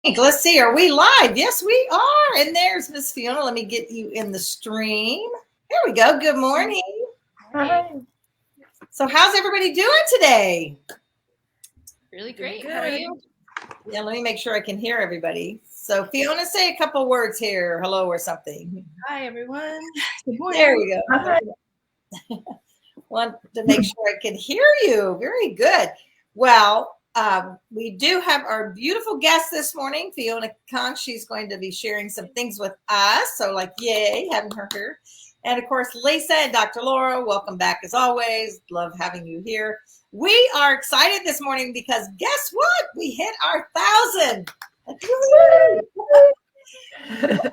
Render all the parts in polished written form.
Let's see. Are we live? Yes, we are. And there's Miss Fiona. Let me get you in the stream. Here we go. Good morning. Hi. So, how's everybody doing today? Really great. How are you? Yeah, let me make sure I can hear everybody. So, Fiona, say a couple words here, hello or something. Hi, everyone. Good morning. There we go. Hi. Want to make sure I can hear you. Very good. Well, we do have our beautiful guest this morning, Fiona Kong. She's going to be sharing some things with us. So, yay, having her here. And of course, Lisa and Dr. Laura, welcome back as always. Love having you here. We are excited this morning because guess what? We hit our 1,000.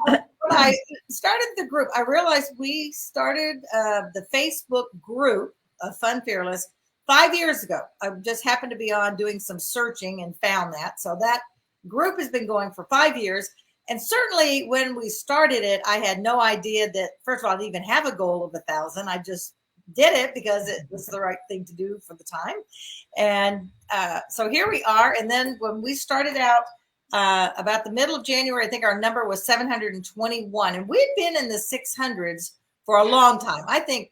When I started the group, I realized we started the Facebook group of Fun Fearless 5 years ago. I just happened to be on doing some searching and found that. So that group has been going for 5 years. And certainly when we started it, I had no idea that, first of all, I'd even have a goal of 1,000. I just did it because it was the right thing to do for the time. And so here we are. And then when we started out, about the middle of January, I think our number was 721. And we'd been in the 600s for a long time. I think,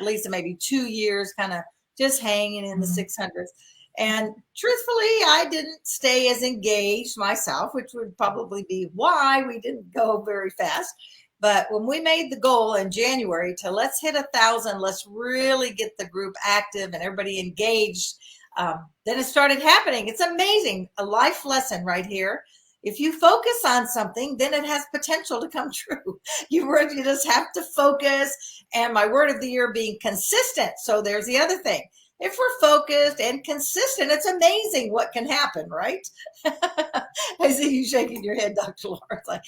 Lisa, maybe 2 years, kind of just hanging in the 600s. And truthfully, I didn't stay as engaged myself, which would probably be why we didn't go very fast. But when we made the goal in January to let's hit 1,000, let's really get the group active and everybody engaged, then it started happening. It's amazing. A life lesson right here. If you focus on something, then it has potential to come true. You just have to focus. And my word of the year being consistent. So there's the other thing. If we're focused and consistent, it's amazing what can happen, right? I see you shaking your head, Dr. Laura. It's like,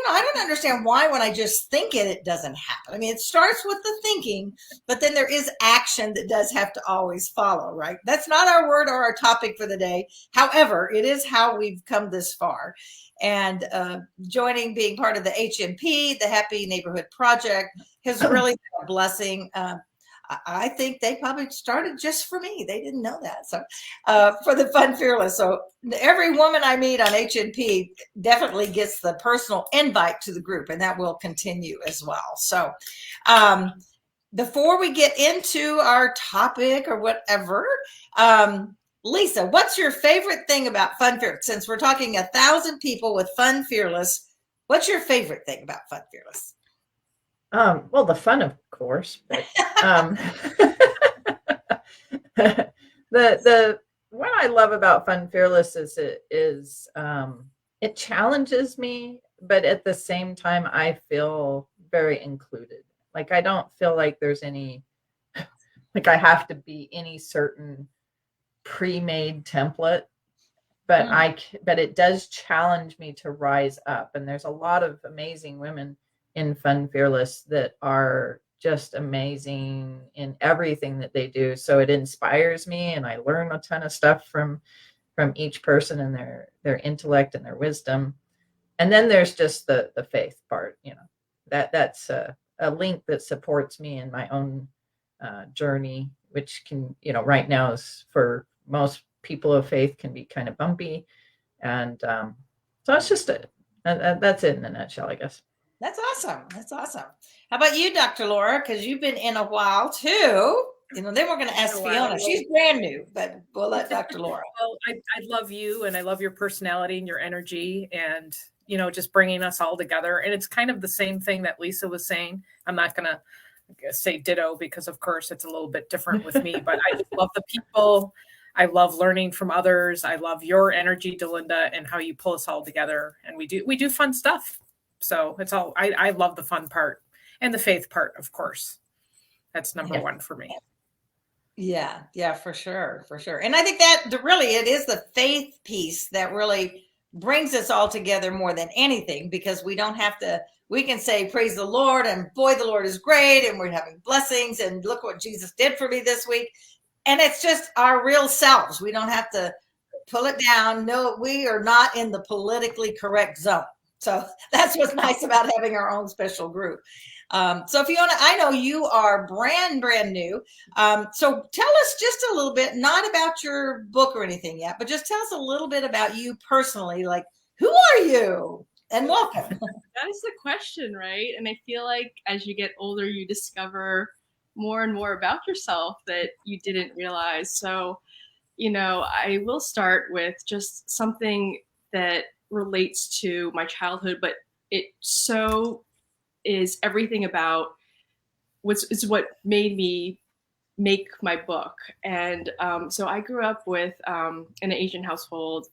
I don't understand why when I just think it, it doesn't happen. I mean, it starts with the thinking, but then there is action that does have to always follow, right? That's not our word or our topic for the day. However, it is how we've come this far. And being part of the HNP, the Happy Neighborhood Project, has really been a blessing. I think they probably started just for me. They didn't know that. So for the Fun Fearless. So every woman I meet on HNP definitely gets the personal invite to the group, and that will continue as well. So before we get into our topic or whatever, Lisa, what's your favorite thing about Fun Fearless? Since we're talking 1,000 people with Fun Fearless, what's your favorite thing about Fun Fearless? Well, the fun, of course, but the what I love about Fun Fearless is it challenges me, but at the same time, I feel very included. Like I don't feel like there's any, like I have to be any certain pre-made template, but but it does challenge me to rise up. And there's a lot of amazing women in Fun Fearless that are just amazing in everything that they do. So it inspires me, and I learn a ton of stuff from each person and their intellect and their wisdom. And then there's just the faith part, that's a link that supports me in my own journey, which can, right now is for most people of faith can be kind of bumpy. And so it's just that's it in a nutshell, I guess. That's awesome. That's awesome. How about you, Dr. Laura? Because you've been in a while too. Then we're going to ask Fiona. She's brand new, but we'll let Dr. Laura. Well, I love you, and I love your personality and your energy, and just bringing us all together. And it's kind of the same thing that Lisa was saying. I'm not going to say ditto because, of course, it's a little bit different with me. But I love the people. I love learning from others. I love your energy, Delinda, and how you pull us all together. And we do fun stuff. So it's all, I love the fun part and the faith part, of course. That's number one for me. Yeah, for sure. And I think that it is the faith piece that really brings us all together more than anything, because we can say, praise the Lord, and boy, the Lord is great, and we're having blessings, and look what Jesus did for me this week. And it's just our real selves. We don't have to pull it down. No, we are not in the politically correct zone. So that's what's nice about having our own special group. So Fiona, I know you are brand new. So tell us just a little bit, not about your book or anything yet, but just tell us a little bit about you personally. Like, Who are you? And welcome. That is the question, right? And I feel like as you get older, you discover more and more about yourself that you didn't realize. So, I will start with just something that relates to my childhood, but it so is everything about what made me make my book. And so I grew up with in an Asian household,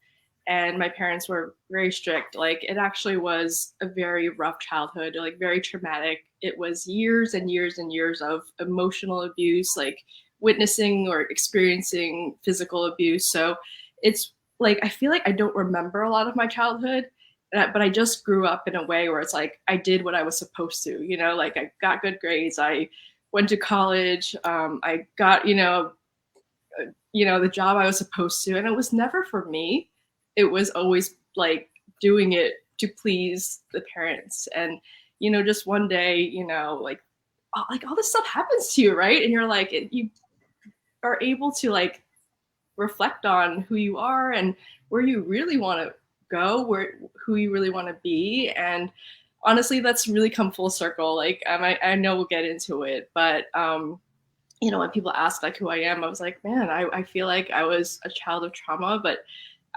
and my parents were very strict. Like, it actually was a very rough childhood, like very traumatic. It was years and years and years of emotional abuse, like witnessing or experiencing physical abuse. So it's like, I feel like I don't remember a lot of my childhood, but I just grew up in a way where it's like I did what I was supposed to, like I got good grades. I went to college. I got, the job I was supposed to, and it was never for me. It was always like doing it to please the parents. And, just one day, like all this stuff happens to you, right? And you're like, you are able to like reflect on who you are and where you really want to go, who you really want to be. And honestly, that's really come full circle. Like, I know we'll get into it, but when people ask like who I am, I was like, man, I feel like I was a child of trauma, but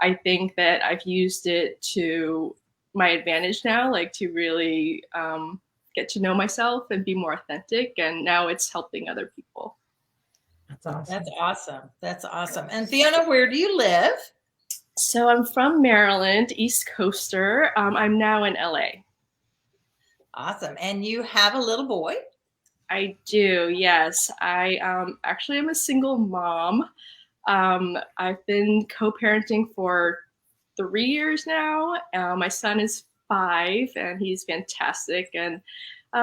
I think that I've used it to my advantage now, like to really get to know myself and be more authentic. And now it's helping other people. That's awesome. That's awesome. That's awesome. And Fiona, where do you live? So I'm from Maryland, East Coaster. I'm now in LA. Awesome. And you have a little boy? I do, yes. I actually am a single mom. I've been co-parenting for 3 years now. My son is 5 and he's fantastic. And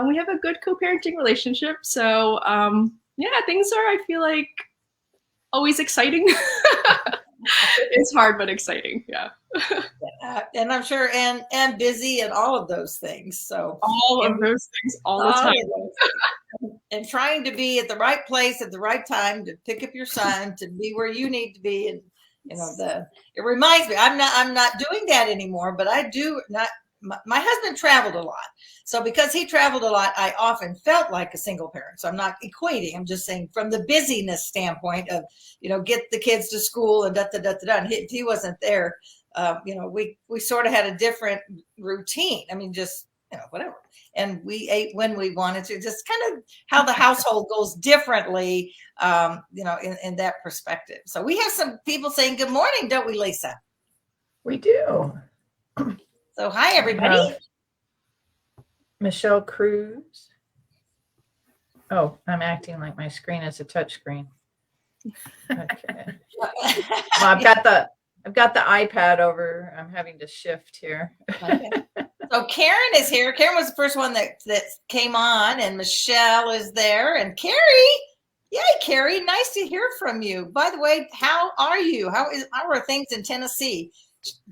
we have a good co-parenting relationship. So things are, I feel like, always exciting. It's hard, but exciting. Yeah. And I'm sure, and busy and all of those things. So all of those things all the time. And trying to be at the right place at the right time to pick up your son, to be where you need to be. And it reminds me, I'm not doing that anymore, but I do not. My husband traveled a lot. So because he traveled a lot, I often felt like a single parent. So I'm not equating. I'm just saying from the busyness standpoint of, get the kids to school and da-da-da-da-da. And he wasn't there. We sort of had a different routine. I mean, just, whatever. And we ate when we wanted to, just kind of how the household goes differently, in that perspective. So we have some people saying good morning, don't we, Lisa? We do. So hi, everybody. Michelle Cruz. Oh, I'm acting like my screen is a touch screen. Okay. Well, I've got the iPad over. I'm having to shift here. Okay. So Karen is here. Karen was the first one that came on, and Michelle is there, and Carrie. Yay, Carrie! Nice to hear from you. By the way, how are you? How are things in Tennessee?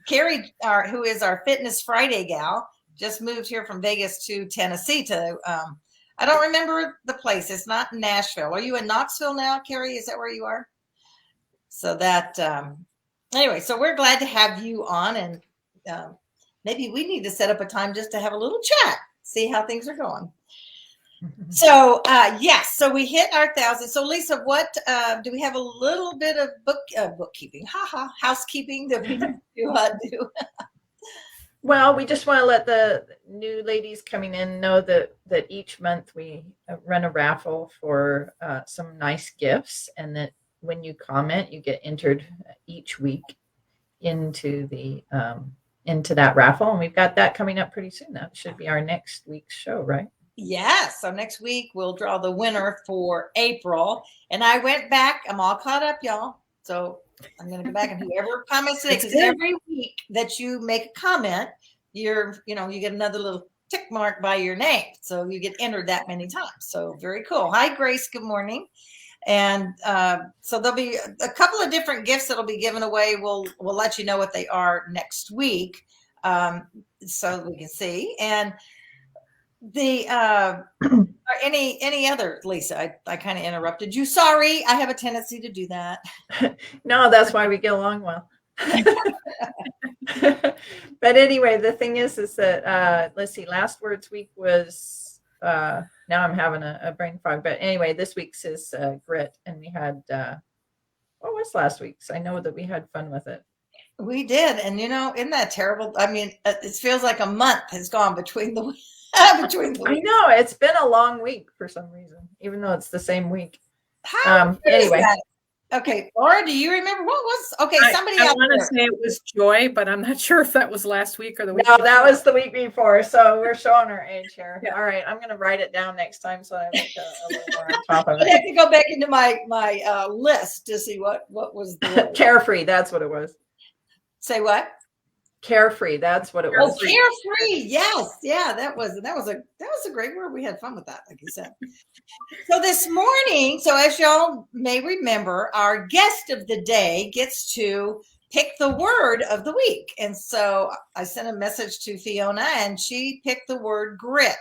Carrie, who is our Fitness Friday gal, just moved here from Vegas to Tennessee to, I don't remember the place. It's not Nashville. Are you in Knoxville now, Carrie? Is that where you are? So that, anyway, so we're glad to have you on, and maybe we need to set up a time just to have a little chat, see how things are going. So, yes, so we hit our 1,000. So Lisa, what, do we have a little bit of bookkeeping, housekeeping that we do? Well, we just want to let the new ladies coming in know that each month we run a raffle for some nice gifts, and that when you comment, you get entered each week into that raffle. And we've got that coming up pretty soon. That should be our next week's show, right? Yes. So next week we'll draw the winner for April. And I went back. I'm all caught up, y'all. So I'm going to go back, and whoever comments today, because every week that you make a comment, you get another little tick mark by your name. So you get entered that many times. So very cool. Hi, Grace. Good morning. And so there'll be a couple of different gifts that'll be given away. We'll let you know what they are next week, so we can see. And the any other, Lisa? I kind of interrupted you. Sorry, I have a tendency to do that. No, that's why we get along well. But anyway, the thing is that let's see, last words week was now I'm having a brain fog. But anyway, this week's is grit, and we had what was last week's? I know that we had fun with it. We did, and isn't that terrible? I mean, it feels like a month has gone between the between the I weeks. know it's been a long week for some reason, even though it's the same week. How Anyway. that? Okay, Laura, do you remember what was? Okay, somebody I out want to there. say it was Joy, but I'm not sure if that was last week or the week. No, before. that was the week before. So we're showing our age here. Yeah. All right, I'm going to write it down next time so I have a little more on top of I have it. to go back into my list to see what was the word. Carefree, that's what it was. Say what? Carefree, that's what it Oh, was. carefree. Yes, yeah, that was a great word. We had fun with that, like you said. So this morning, so as y'all may remember, our guest of the day gets to pick the word of the week. And so I sent a message to Fiona and she picked the word grit.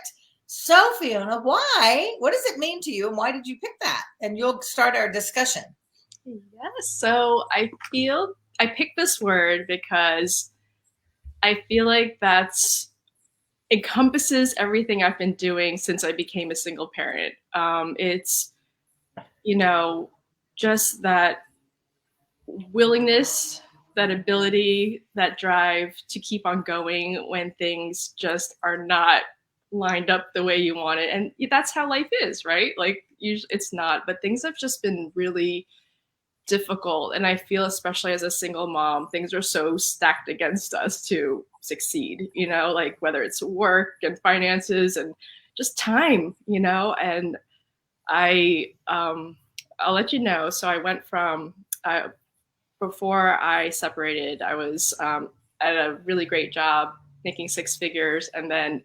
So Fiona, why? What does it mean to you and why did you pick that? And you'll start our discussion. Yes. So I picked this word because I feel like that's encompasses everything I've been doing since I became a single parent. It's, just that willingness, that ability, that drive to keep on going when things just are not lined up the way you want it. And that's how life is, right? Like usually it's not, but things have just been really difficult. And I feel, especially as a single mom, things are so stacked against us to succeed, like whether it's work and finances and just time, and I'll let you know. So I went from, before I separated, I was at a really great job making six figures and then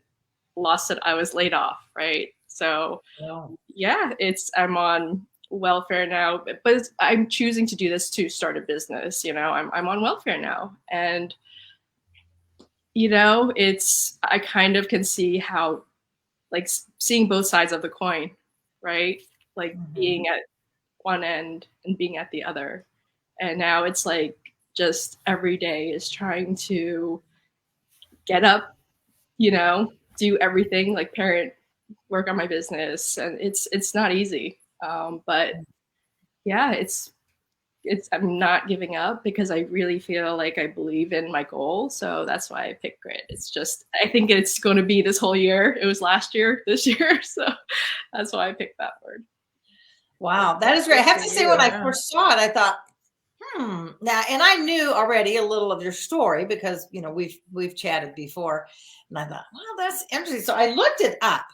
lost it. I was laid off, right? So yeah, I'm on welfare now, but I'm choosing to do this to start a business. I'm on welfare now, and I kind of can see how, like, seeing both sides of the coin, right? Like being at one end and being at the other, and now it's like just every day is trying to get up, do everything, like parent, work on my business, and it's not easy. But yeah, it's I'm not giving up because I really feel like I believe in my goal. So that's why I picked grit. It's just, I think it's going to be this whole year. It was last year, this year. So that's why I picked that word. Wow, that is great. I have to say, when I first saw it, I thought, now, and I knew already a little of your story because, we've chatted before. And I thought, wow, that's interesting. So I looked it up.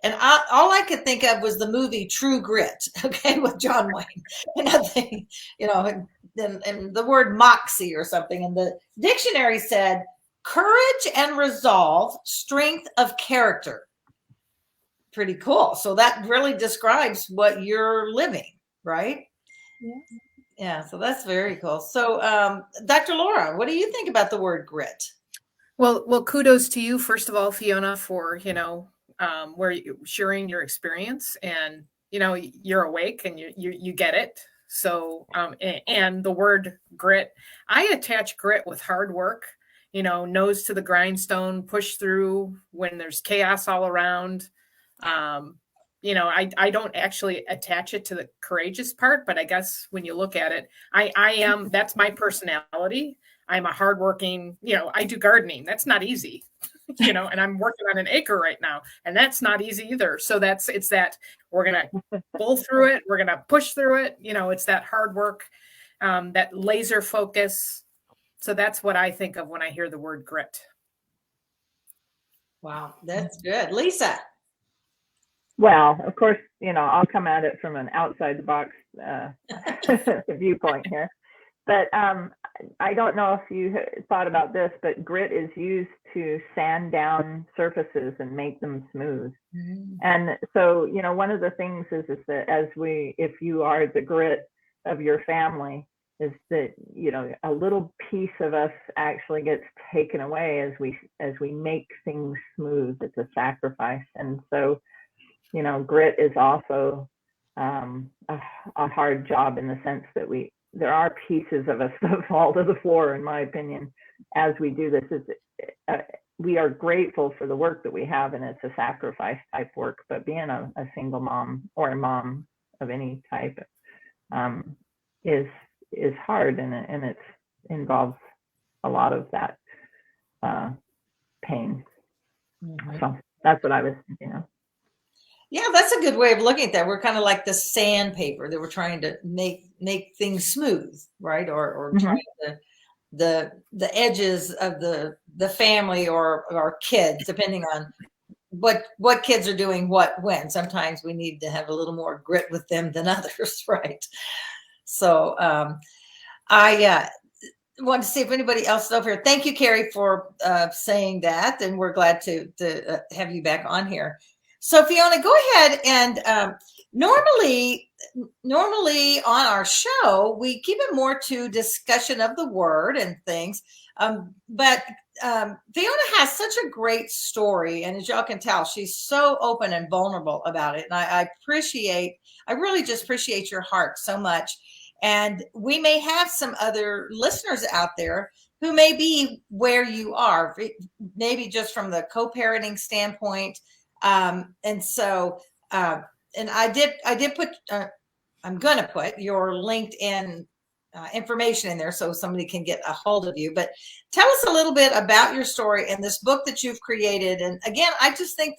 And all I could think of was the movie True Grit, okay, with John Wayne. And I think, and the word moxie or something. And the dictionary said, courage and resolve, strength of character. Pretty cool. So that really describes what you're living, right? Yeah. Yeah, so that's very cool. So, Dr. Laura, what do you think about the word grit? Well, kudos to you, first of all, Fiona, for where you sharing your experience, and you're awake and you get it. So and the word grit, I attach grit with hard work, nose to the grindstone, push through when there's chaos all around. I don't actually attach it to the courageous part, but I guess when you look at it, I am, that's my personality. I'm a hardworking, I do gardening. That's not easy. And I'm working on an acre right now, and that's not easy either. So it's that we're going to pull through it. We're going to push through it. It's that hard work, that laser focus. So that's what I think of when I hear the word grit. Wow, that's good. Lisa. Well, of course, I'll come at it from an outside the box viewpoint here. But I don't know if you thought about this, but grit is used to sand down surfaces and make them smooth. Mm-hmm. And so, one of the things is that if you are the grit of your family, is that, a little piece of us actually gets taken away as we make things smooth. It's a sacrifice. And so, grit is also a hard job in the sense that we there are pieces of us that fall to the floor, in my opinion, as we do this. We are grateful for the work that we have, and it's a sacrifice type work, but being a single mom or a mom of any type is hard, and it involves a lot of that pain. Mhm. So that's what I was thinking of. Yeah, that's a good way of looking at that. We're kind of like the sandpaper that we're trying to make things smooth, right? Or trying to the edges of the family or our kids, depending on what kids are doing what when. Sometimes we need to have a little more grit with them than others, right? So I want to see if anybody else is over here. Thank you, Carrie, for saying that, and we're glad to have you back on here. So Fiona, go ahead and normally on our show we keep it more to discussion of the word and things, but Fiona has such a great story, and as y'all can tell, she's so open and vulnerable about it, and I really just appreciate your heart so much. And we may have some other listeners out there who may be where you are, maybe just from the co-parenting standpoint. And so, and I did put, I'm going to put your LinkedIn information in there so somebody can get a hold of you. But tell us a little bit about your story and this book that you've created. And again, I just think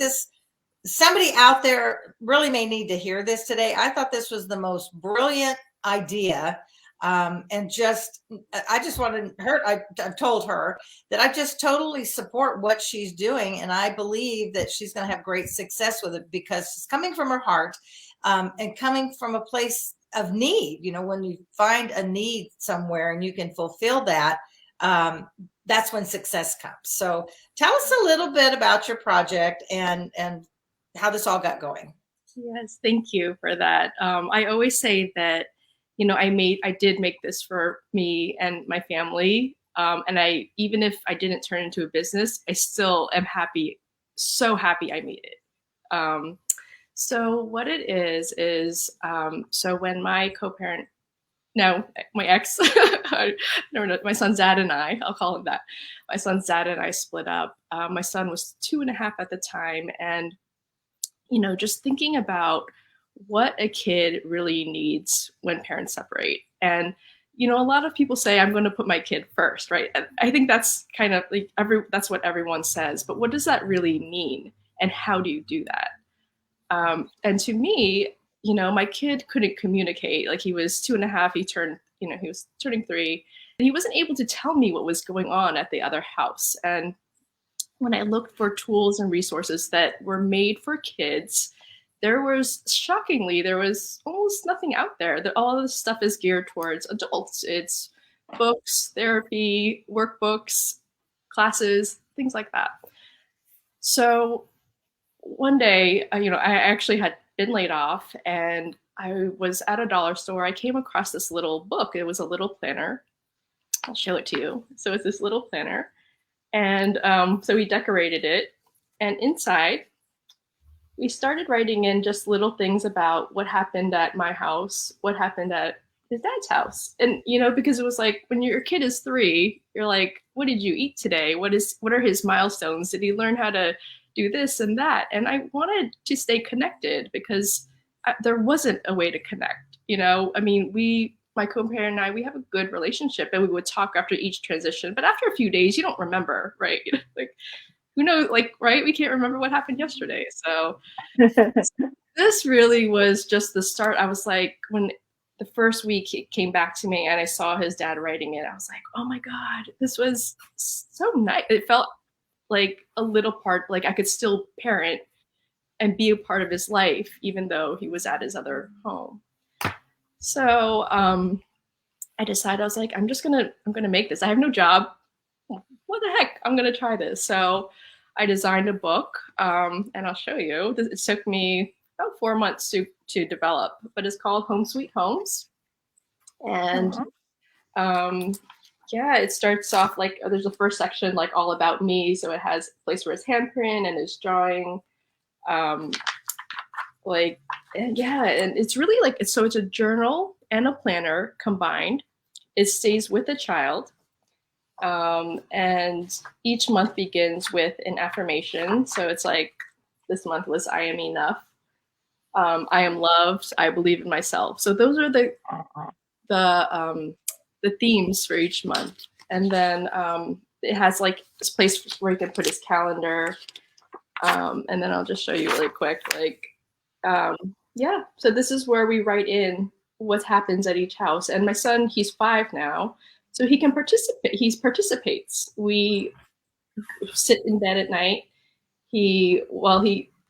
somebody out there really may need to hear this today. I thought this was the most brilliant idea. And I just wanted her, I've told her that I just totally support what she's doing. And I believe that she's going to have great success with it because it's coming from her heart, and coming from a place of need. You know, when you find a need somewhere and you can fulfill that, that's when success comes. So tell us a little bit about your project and how this all got going. Yes, thank you for that. I always say that, I did make this for me and my family. And even if I didn't turn into a business, I still am happy, so happy I made it. So what it is, so when my co-parent, no, my ex, my son's dad and I'll call him that. My son's dad and I split up. My son was 2.5 at the time. And, just thinking about what a kid really needs when parents separate. And, a lot of people say, I'm going to put my kid first, right? And I think that's kind of like that's what everyone says, but what does that really mean? And how do you do that? And to me, my kid couldn't communicate. Like, he was 2.5, he was turning 3, and he wasn't able to tell me what was going on at the other house. And when I looked for tools and resources that were made for kids, there was almost nothing out there. All this stuff is geared towards adults. It's books, therapy, workbooks, classes, things like that. So one day, I actually had been laid off, and I was at a dollar store. I came across this little book. It was a little planner. I'll show it to you. So it's this little planner. And so we decorated it. And inside, we started writing in just little things about what happened at my house, what happened at his dad's house. And, because it was like, when your kid is 3, you're like, what did you eat today? What are his milestones? Did he learn how to do this and that? And I wanted to stay connected because there wasn't a way to connect. My co-parent and I, we have a good relationship, and we would talk after each transition. But after a few days, you don't remember, right? Like, who knows, right? We can't remember what happened yesterday. So this really was just the start. I was like, when the first week it came back to me and I saw his dad writing it, I was like, oh my God, this was so nice. It felt like a little part, like I could still parent and be a part of his life, even though he was at his other home. So I decided, I was like, I'm going to make this. I have no job. What the heck? I'm going to try this. So I designed a book, and I'll show you. It took me about 4 months to develop, but it's called Home Sweet Homes. And it starts off like, there's the first section, like all about me. So it has a place for his handprint and his drawing. And it's really like, it's a journal. and a planner combined. It stays with the child. And each month begins with an affirmation. So it's like this month was I am enough. I am loved. I believe in myself. So those are the themes for each month. And then it has like this place where you can put his calendar. And then I'll just show you really quick. So this is where we write in what happens at each house. And my son, he's 5 now, so he can participate. He participates. We sit in bed at night. He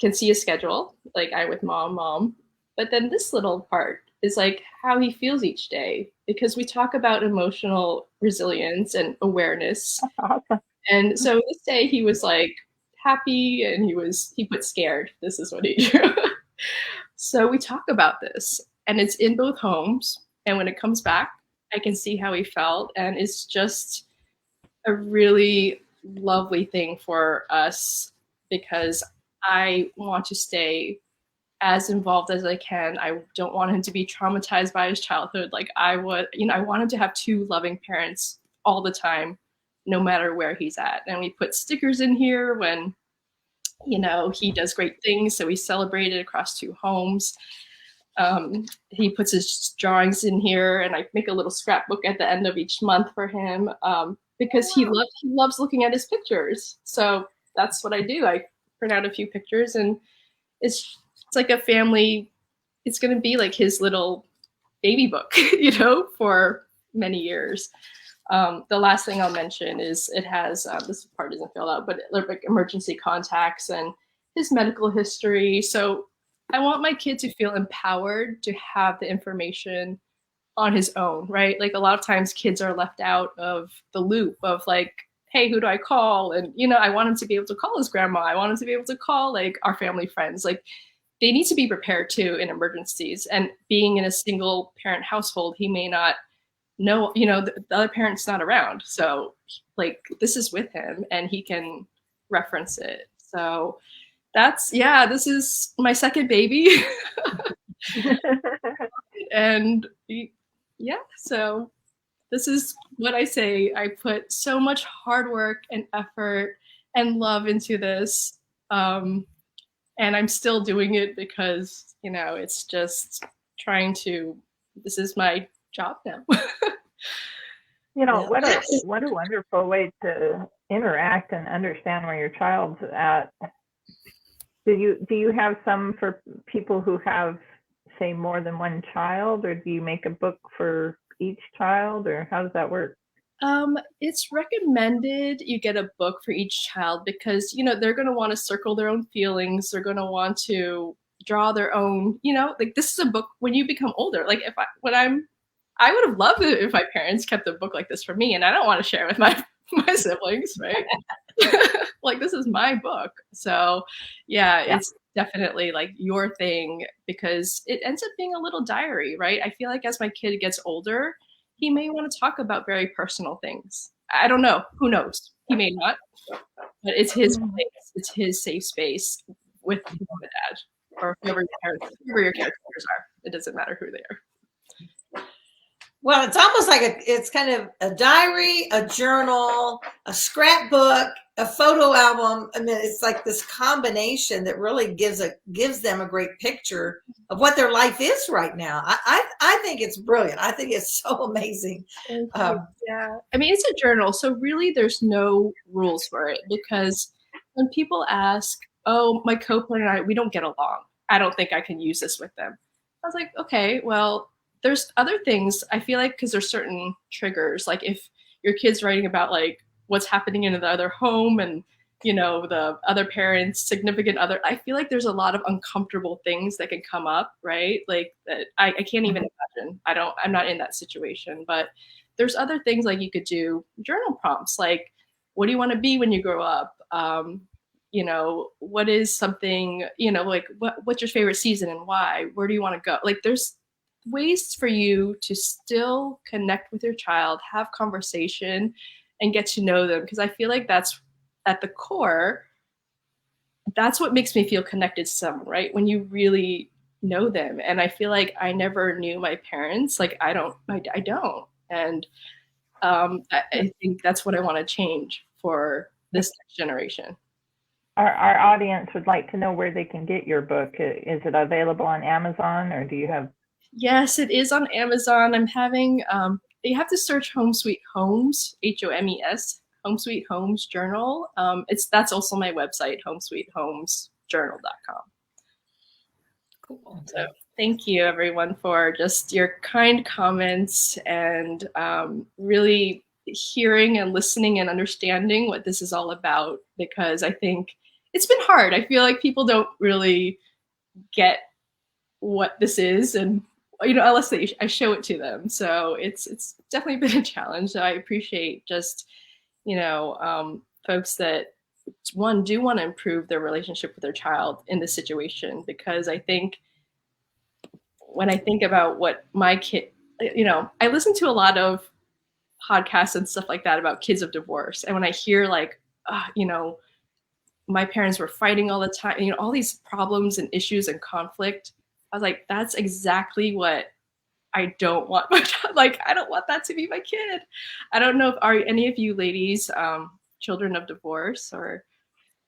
can see a schedule, like I with mom. But then this little part is like how he feels each day, because we talk about emotional resilience and awareness. Awesome. And so this day he was like happy, and he put scared. This is what he drew. So we talk about this, and it's in both homes. And when it comes back, I can see how he felt. And it's just a really lovely thing for us, because I want to stay as involved as I can. I don't want him to be traumatized by his childhood. Like I want him to have 2 loving parents all the time, no matter where he's at. And we put stickers in here when, he does great things. So we celebrated across 2 homes. He puts his drawings in here, and I make a little scrapbook at the end of each month for him, because he loves looking at his pictures. So that's what I do. I print out a few pictures, and it's like a family. It's going to be like his little baby book, for many years. The last thing I'll mention is it has, this part isn't filled out, but like emergency contacts and his medical history. So I want my kid to feel empowered to have the information on his own, right? Like a lot of times kids are left out of the loop of like, hey, who do I call? And, I want him to be able to call his grandma. I want him to be able to call like our family friends. Like they need to be prepared too in emergencies. And being in a single parent household, he may not know, the other parent's not around. So like this is with him and he can reference it. So this is my second baby. And so this is what I say. I put so much hard work and effort and love into this. And I'm still doing it because, it's just this is my job now. What a wonderful way to interact and understand where your child's at. Do you have some for people who have, say, more than one child, or do you make a book for each child, or how does that work? It's recommended you get a book for each child because, they're going to want to circle their own feelings. They're going to want to draw their own, like this is a book when you become older. Like I would have loved it if my parents kept a book like this for me, and I don't want to share it with my siblings, right? Like this is my book. So it's definitely like your thing because it ends up being a little diary, right? I feel like as my kid gets older, he may want to talk about very personal things. I don't know. Who knows? He may not, but it's his place. It's his safe space with mom and dad or whoever your characters are. It doesn't matter who they are. Well, it's almost like it's kind of a diary, a journal, a scrapbook, a photo album. I mean, it's like this combination that really gives them a great picture of what their life is right now. I think it's brilliant. I think it's so amazing. I mean, it's a journal, so really there's no rules for it because when people ask, oh, my co-parent and I, we don't get along. I don't think I can use this with them. I was like, okay, well, there's other things I feel like because there's certain triggers. Like if your kid's writing about like what's happening in the other home and, the other parent's significant other, I feel like there's a lot of uncomfortable things that can come up, right? Like that I can't even imagine. I'm not in that situation, but there's other things like you could do journal prompts. Like, what do you want to be when you grow up? What is something, like what's your favorite season and why? Where do you want to go? Like there's ways for you to still connect with your child, have conversation, and get to know them. Because I feel like that's at the core, that's what makes me feel connected to someone, right? When you really know them. And I feel like I never knew my parents. Like I don't. And I think that's what I want to change for this next generation. Our audience would like to know where they can get your book. Is it available on Amazon, or do you have? Yes, it is on Amazon. I'm having, you have to search Home Sweet Homes, HOMES, Home Sweet Homes Journal. That's also my website, homesweethomesjournal.com. Cool. So thank you everyone for just your kind comments and really hearing and listening and understanding what this is all about, because I think it's been hard. I feel like people don't really get what this is, and unless I show it to them. So it's definitely been a challenge. So I appreciate just folks that do want to improve their relationship with their child in this situation, because I think when I think about what my kid, I listen to a lot of podcasts and stuff like that about kids of divorce, and when I hear my parents were fighting all the time, all these problems and issues and conflict, I was like, that's exactly what I don't want my child. Like, I don't want that to be my kid. I don't know if are any of you ladies children of divorce or?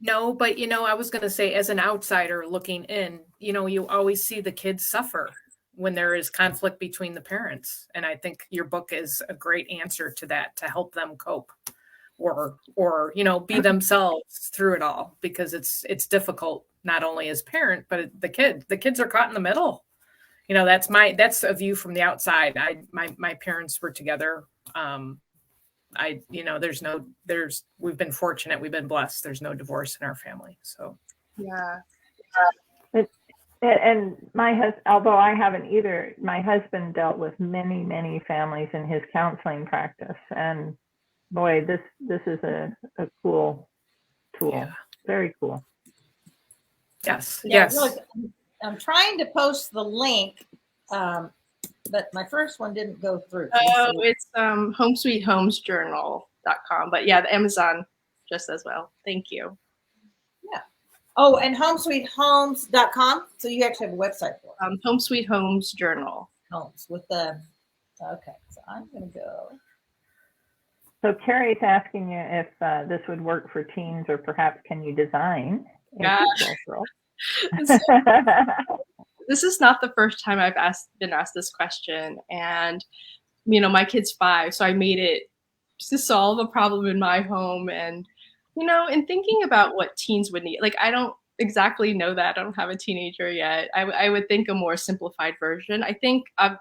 No, but I was going to say, as an outsider looking in, you always see the kids suffer when there is conflict between the parents. And I think your book is a great answer to that, to help them cope or be themselves through it all, because it's difficult, not only as parent, but the kids are caught in the middle. That's a view from the outside. My parents were together. We've been fortunate. We've been blessed. There's no divorce in our family. So, yeah. And my husband, although I haven't either, my husband dealt with many, many families in his counseling practice. And boy, this is a cool tool. Yeah. Very cool. Yes. Yeah, yes. Really, I'm trying to post the link, but my first one didn't go through. Oh, it's homesweethomesjournal.com. But yeah, the Amazon just as well. Thank you. Yeah. Oh, and homesweethomes.com. So you actually have a website for it. Home Sweet Homes Journal. Homes with the, okay. So I'm going to go. So Carrie's asking you if this would work for teens, or perhaps can you design a girl? This is not the first time I've been asked this question, and my kid's 5, so I made it to solve a problem in my home, and in thinking about what teens would need, like I don't exactly know that. I don't have a teenager yet. I would think a more simplified version. I think I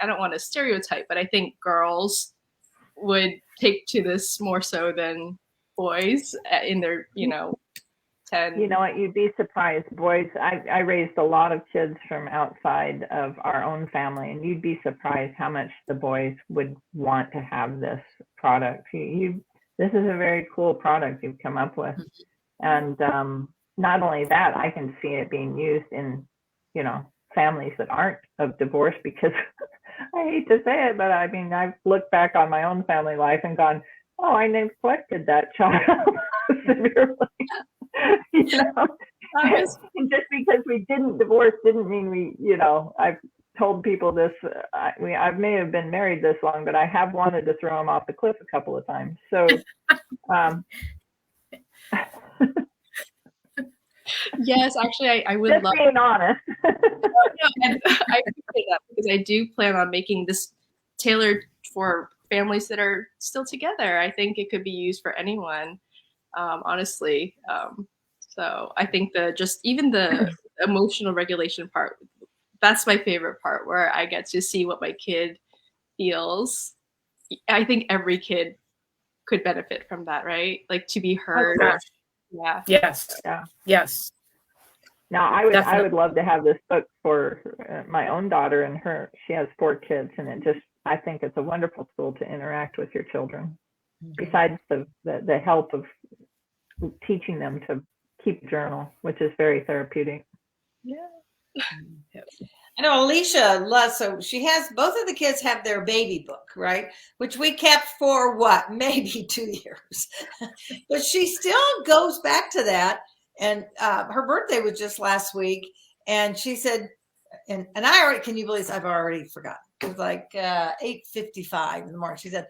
don't want to stereotype, but I think girls would take to this more so than boys in their 10. You know what, you'd be surprised. Boys, I raised a lot of kids from outside of our own family, and you'd be surprised how much the boys would want to have this product. This is a very cool product you've come up with. And not only that, I can see it being used in families that aren't of divorce, because I hate to say it, but I mean, I've looked back on my own family life and gone, oh, I neglected that child severely. And just because we didn't divorce didn't mean we, I've told people this, I may have been married this long, but I have wanted to throw him off the cliff a couple of times. So, yes, actually, I would just love being honest. And I appreciate that, because I do plan on making this tailored for families that are still together. I think it could be used for anyone, honestly. So I think even the emotional regulation part, that's my favorite part, where I get to see what my kid feels. I think every kid could benefit from that, right? Like, to be heard. Oh, yeah. Yes. Yeah. Yes. Now, I would love to have this book for my own daughter, and she has 4 kids, and I think it's a wonderful tool to interact with your children. Besides the help of teaching them to keep a journal, which is very therapeutic. Yeah. I know Alicia loves, so she has, both of the kids have their baby book, right? Which we kept for what, maybe 2 years. But she still goes back to that. And her birthday was just last week. And she said, and I already, can you believe I've already forgotten? It was like 8:55 in the morning. She said,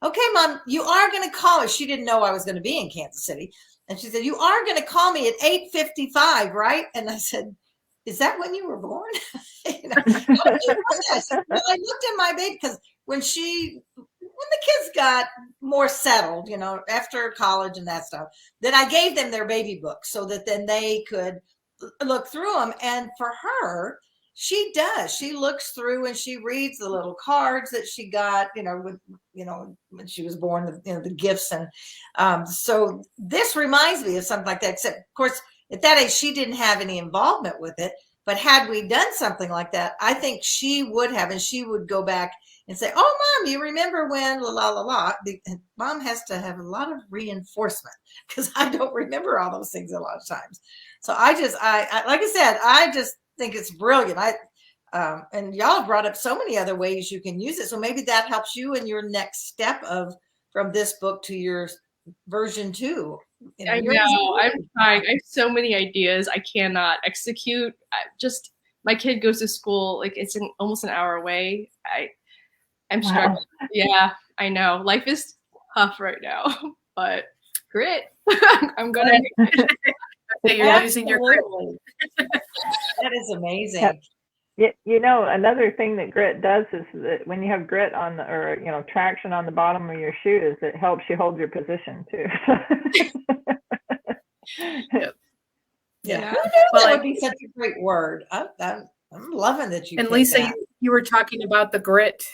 "Okay, Mom, you are going to call me." She didn't know I was going to be in Kansas City, and she said, "You are going to call me at 8:55, right?" And I said, "Is that when you were born?" You know, I looked at my baby because when the kids got more settled, after college and that stuff, then I gave them their baby books so that then they could look through them. And for her, she does. She looks through and she reads the little cards that she got, when she was born, the gifts. And so this reminds me of something like that, except of course, at that age, she didn't have any involvement with it. But had we done something like that, I think she would have, and she would go back and say, "Oh, Mom, you remember when la la la la?" Mom has to have a lot of reinforcement because I don't remember all those things a lot of times. So I like I said, I just think it's brilliant. And y'all brought up so many other ways you can use it. So maybe that helps you in your next step from this book to your version 2. I know. I'm trying. I have so many ideas I cannot execute. My kid goes to school, like it's almost an hour away. I'm struggling. Yeah, I know. Life is tough right now, but grit. I'm gonna. You're using your grit. That is amazing. Another thing that grit does is that when you have grit traction on the bottom of your shoes, it helps you hold your position too. Yep. Yeah. Well, that would be such a great word. I'm loving that you. And Lisa, you were talking about the grit,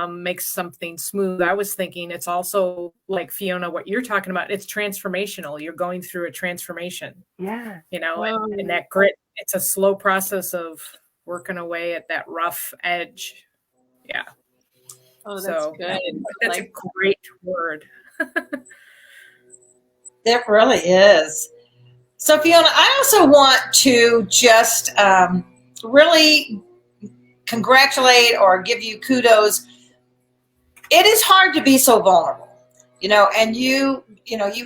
makes something smooth. I was thinking it's also like Fiona, what you're talking about. It's transformational. You're going through a transformation. Yeah. And that grit, it's a slow process of working away at that rough edge. Yeah. Oh, that's good. That's a great word. It really is. So Fiona, I also want to just really congratulate or give you kudos. It is hard to be so vulnerable, and you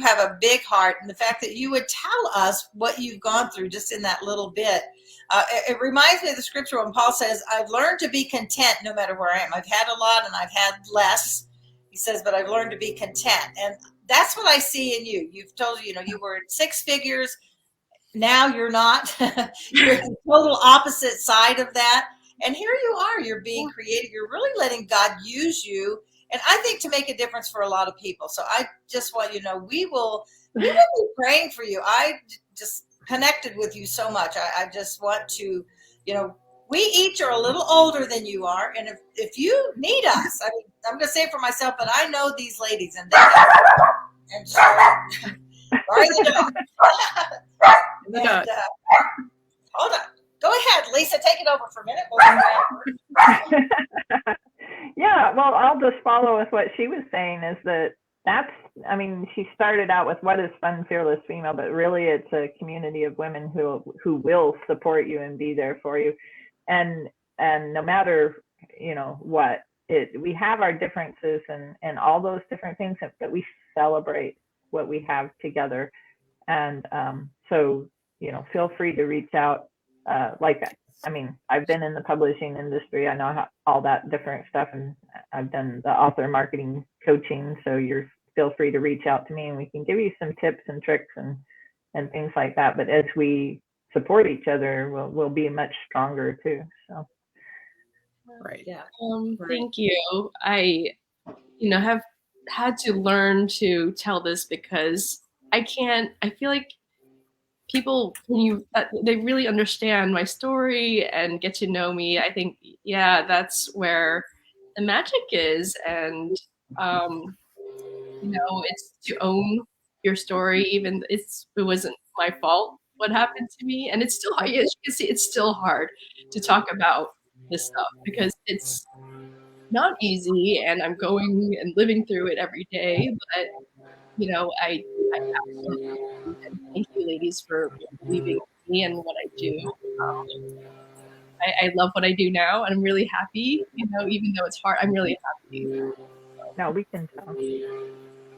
have a big heart, and the fact that you would tell us what you've gone through just in that little bit. It reminds me of the scripture when Paul says, "I've learned to be content no matter where I am. I've had a lot and I've had less." He says, "But I've learned to be content." And that's what I see in you. You've told you were at 6 figures. Now you're not. You're the total opposite side of that. And here you are. You're being creative. You're really letting God use you. And I think to make a difference for a lot of people. So I just want you to know we will be praying for you. I just connected with you so much. I just want to, we each are a little older than you are. And if you need us, I'm going to say it for myself, but I know these ladies and so sorry the dog. And, hold on. Go ahead, Lisa. Take it over for a minute. Yeah, well, I'll just follow with what she was saying is she started out with what is Fun Fearless Female, but really it's a community of women who will support you and be there for you. And no matter, what, we have our differences and all those different things, but we celebrate what we have together. And so, feel free to reach out like that. I've been in the publishing industry. I know all that different stuff, and I've done the author marketing coaching. So feel free to reach out to me, and we can give you some tips and tricks and things like that. But as we support each other, we'll be much stronger too. So, right, yeah. Thank you. I, have had to learn to tell this because I feel like people, they really understand my story and get to know me. I think, that's where the magic is. And, it's to own your story, even it wasn't my fault what happened to me. And it's still, as you can see, it's still hard to talk about this stuff because it's not easy and I'm going and living through it every day. But, I absolutely, and thank you ladies for believing in me and what I do. I love what I do now and I'm really happy, even though it's hard, I'm really happy. No, we can tell.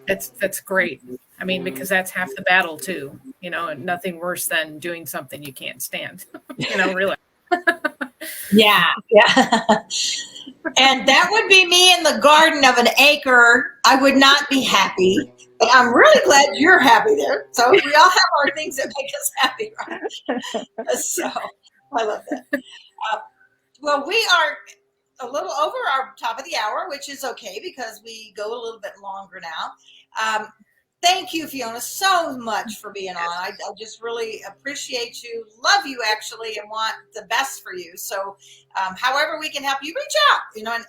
That's great. Because that's half the battle too, and nothing worse than doing something you can't stand, really. Yeah, yeah. And that would be me in the garden of an acre. I would not be happy. But I'm really glad you're happy there. So we all have our things that make us happy, right? So I love that. Well, we are a little over our top of the hour, which is okay because we go a little bit longer now. Thank you, Fiona, so much for being on. I just really appreciate you, love you actually, and want the best for you. So however we can help you, reach out,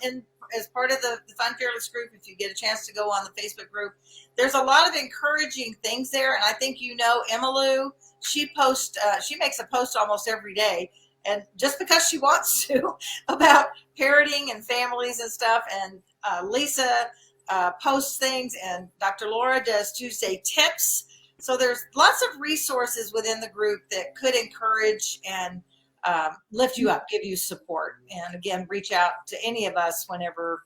and as part of the Fun Fearless group, if you get a chance to go on the Facebook group, there's a lot of encouraging things there. And I think, Emmylou, she makes a post almost every day. And just because she wants to about parenting and families and stuff, and Lisa posts things, and Dr. Laura does Tuesday tips. So there's lots of resources within the group that could encourage and lift you up, give you support. And again, reach out to any of us whenever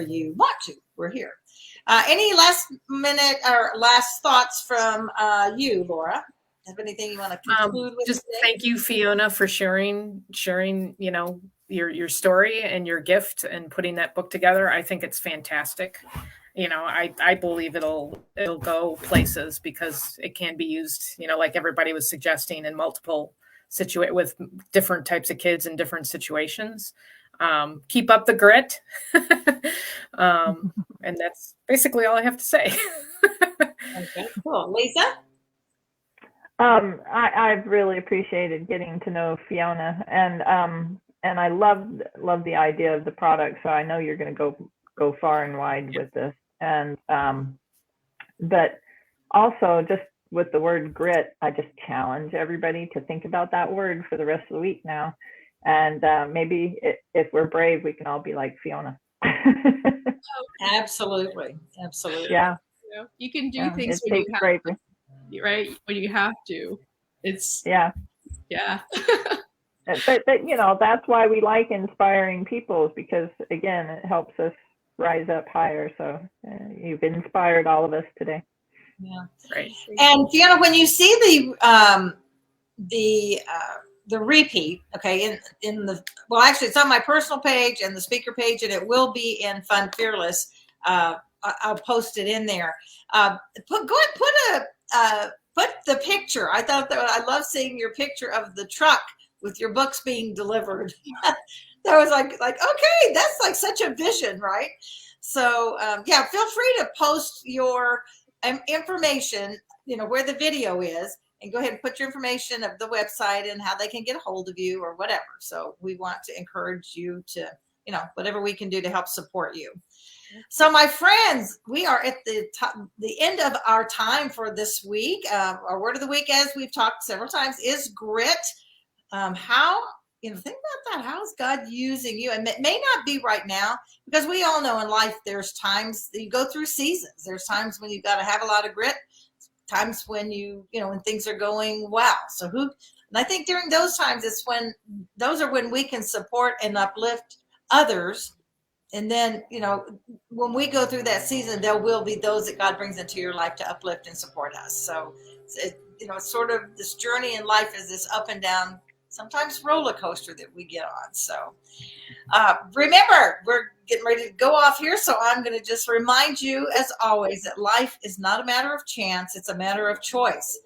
you want to. We're here. Any last minute or last thoughts from you, Laura? Have anything you want to conclude with? Just today? thank you, Fiona, for sharing, your story and your gift and putting that book together. I think it's fantastic. I believe it'll go places because it can be used, like everybody was suggesting, in multiple with different types of kids in different situations. Keep up the grit. And that's basically all I have to say. Okay, cool. Lisa? I've really appreciated getting to know Fiona, and I love the idea of the product. So I know you're going to go far and wide with this, and but also just with the word grit, I just challenge everybody to think about that word for the rest of the week now, and maybe if we're brave, we can all be like Fiona. Absolutely. Yeah. You can do things it when you takes have bravery. to, right? When you have to. It's yeah. But that's why we like inspiring people, is because again, it helps us rise up higher. So you've inspired all of us today. Yeah. Right. And Fiona, when you see the repeat, okay, actually it's on my personal page and the speaker page, and it will be in Fun Fearless. I'll post it in there. Put the picture. I thought that I love seeing your picture of the truck with your books being delivered. That was like, okay, that's like such a vision, right? So yeah, feel free to post your information, where the video is, and go ahead and put your information of the website and how they can get a hold of you or whatever. So we want to encourage you to, whatever we can do to help support you. So my friends, we are at the end of our time for this week. Our word of the week, as we've talked several times, is grit. Think about that. How is God using you? And it may not be right now, because we all know in life there's times that you go through seasons. There's times when you've got to have a lot of grit, times when when things are going well. And I think during those times, those are when we can support and uplift others. And then, when we go through that season, there will be those that God brings into your life to uplift and support us. So, it's sort of this journey in life is this up and down, sometimes roller coaster that we get on. So, remember, we're getting ready to go off here. So I'm going to just remind you, as always, that life is not a matter of chance. It's a matter of choice.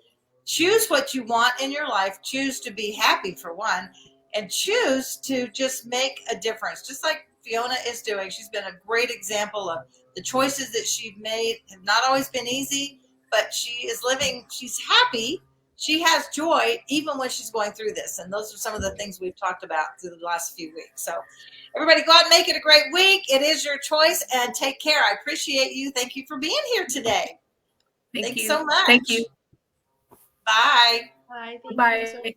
Choose what you want in your life. Choose to be happy, for one, and choose to just make a difference. Just like Fiona is doing. She's been a great example of the choices that she's made have not always been easy, but she is living, she's happy. She has joy even when she's going through this. And those are some of the things we've talked about through the last few weeks. So everybody go out and make it a great week. It is your choice, and take care. I appreciate you. Thank you for being here today. Thanks so much. Thank you. Bye. Bye. Thank you Bye. so much.